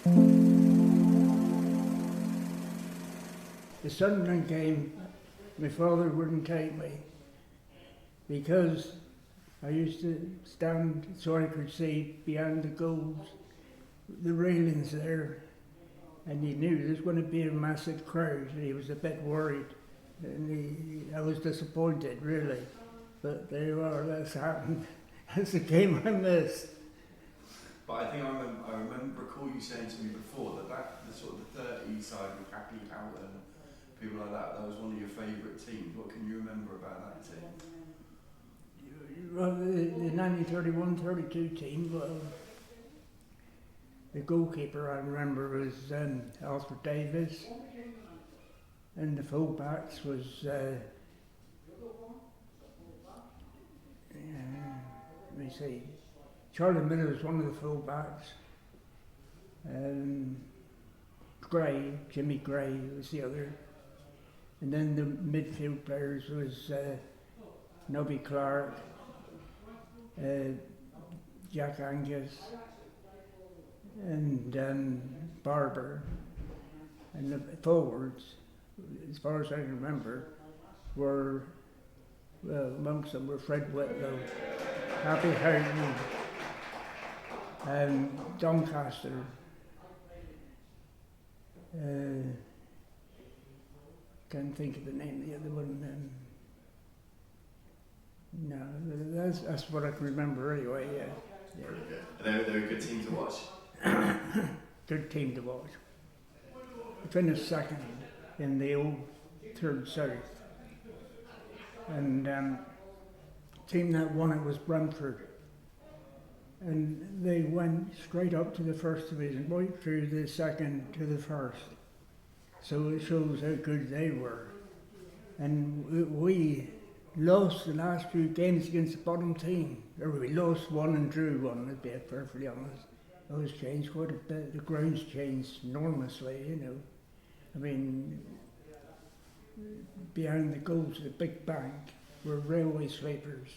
The Sunderland game, my father wouldn't take me because I used to stand so I could see behind the goals, the railings there, and he knew there was going to be a massive crowd, and he was a bit worried, and I was disappointed really, but there you are, that's happened. That's the game I missed. But I think I recall you saying to me before that the sort of the 30s side with Happy Hutton, people like that was one of your favourite teams. What can you remember about that team? Well, the 1931-32 team, well, the goalkeeper I remember was Alfred Davis, and the full-backs was, let me see, Charlie Miller was one of the full-backs, Jimmy Gray was the other, and then the midfield players was Nobby Clark, Jack Angus, and Barber, and the forwards, as far as I can remember, were, well, amongst them were Fred Whitlow, Happy Houghton, Doncaster, can't think of the name of the other one. No, that's what I can remember anyway, yeah. Really good. They're a good team to watch. Good team to watch. We finished second in the old Third South. And the team that won it was Brentford. And they went straight up to the first division, right through the second to the first. So it shows how good they were. And we lost the last few games against the bottom team. Or we lost one and drew one, to be perfectly honest. Those changed quite a bit. The grounds changed enormously, you know. I mean, behind the goals of the big bank were railway sleepers,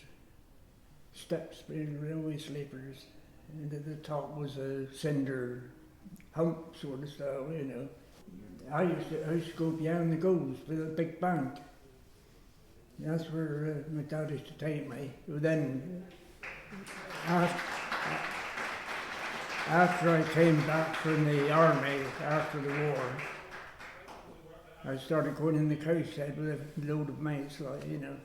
steps being railway sleepers, and at the top was a cinder hump sort of style, you know. I used to go behind the goals with a big bank. That's where my dad used to take me. But then, after I came back from the army after the war, I started going in the cowshed with a load of mates, like, you know.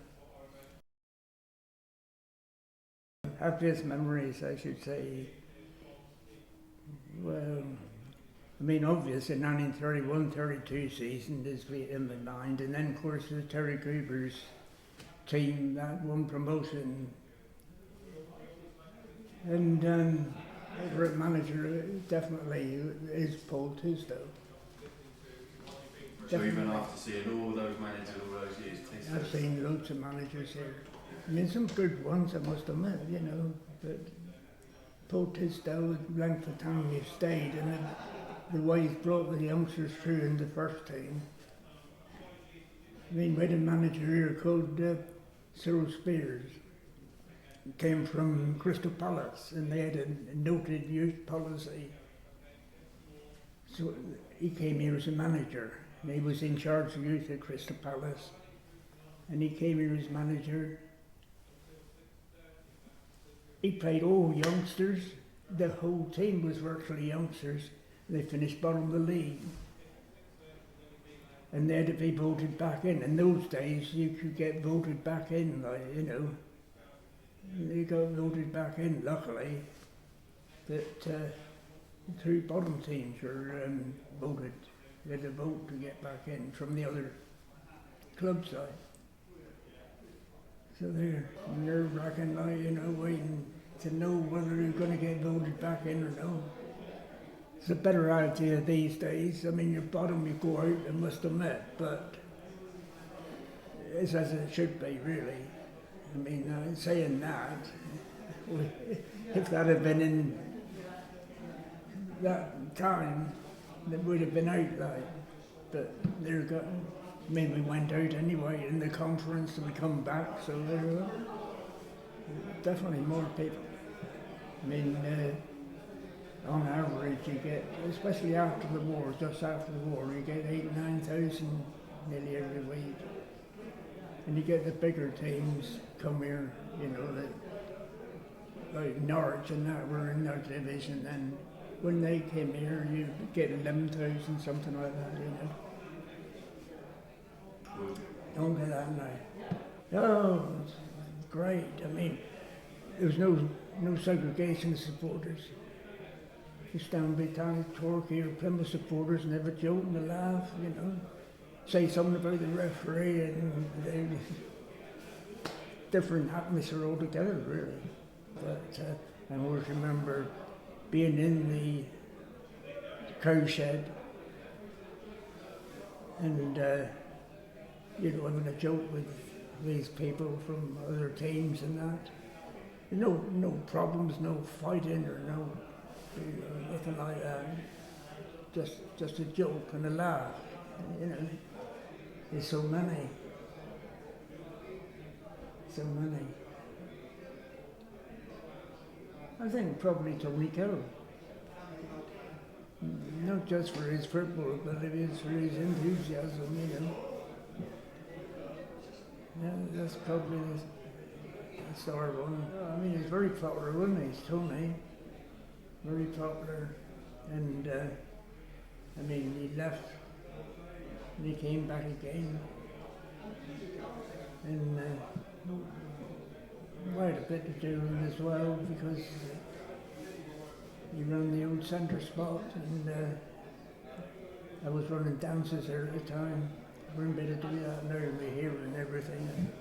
Happiest memories, I should say. Well, I mean, obviously, 1931-32 season is in my mind, and then, of course, the Terry Cooper's team that won promotion. And favorite manager definitely is Paul Tisdale. So even after seeing all those managers all those years, I've seen loads of managers here. I mean, some good ones, I must admit, you know, but Paul Tisdale, the length of time he's stayed, and the way he's brought the youngsters through in the first team. I mean, we had a manager here called Cyril Spears. He came from Crystal Palace, and they had a noted youth policy. So he came here as a manager, and he was in charge of youth at Crystal Palace. And he came here as manager. He played all youngsters. The whole team was virtually youngsters. They finished bottom of the league. And they had to be voted back in. In those days, you could get voted back in, like, you know. They got voted back in, luckily. But three bottom teams were voted. They had to vote to get back in from the other club side. So they're nerve-wracking, like, you know, waiting to know whether they're going to get voted back in or no. It's a better idea these days. I mean, your bottom, you go out, I must admit, but it's as it should be, really. I mean, saying that, if that had been in that time, it would have been out, like, but they're got. I mean, we went out anyway in the conference and we come back, so there were definitely more people. I mean, on average you get, especially after the war, just after the war, you get 8,000-9,000 nearly every week. And you get the bigger teams come here, you know, like Norwich and that were in their division, and when they came here you get 11,000, something like that, you know. Don't get that now. Oh, it's great. I mean, there was no segregation of supporters. You stand behind Torquay or Plymouth supporters and have a joke and a laugh, you know. Say something about the referee and different atmosphere altogether, really. But I always remember being in the cow shed and you know, having a joke with these people from other teams and that. No problems, no fighting or no nothing like that. Just a joke and a laugh, you know. There's so many. I think probably Tony Carroll. Not just for his football abilities, for his enthusiasm, you know. Yeah, that's probably the star one. I mean, he's very popular, wasn't he? He's Tony. Very popular. And, I mean, he left and he came back again. And quite a bit to do with him as well, because he ran the old centre spot, and I was running dances there at the time. We're in bit to do that now, we're here and everything.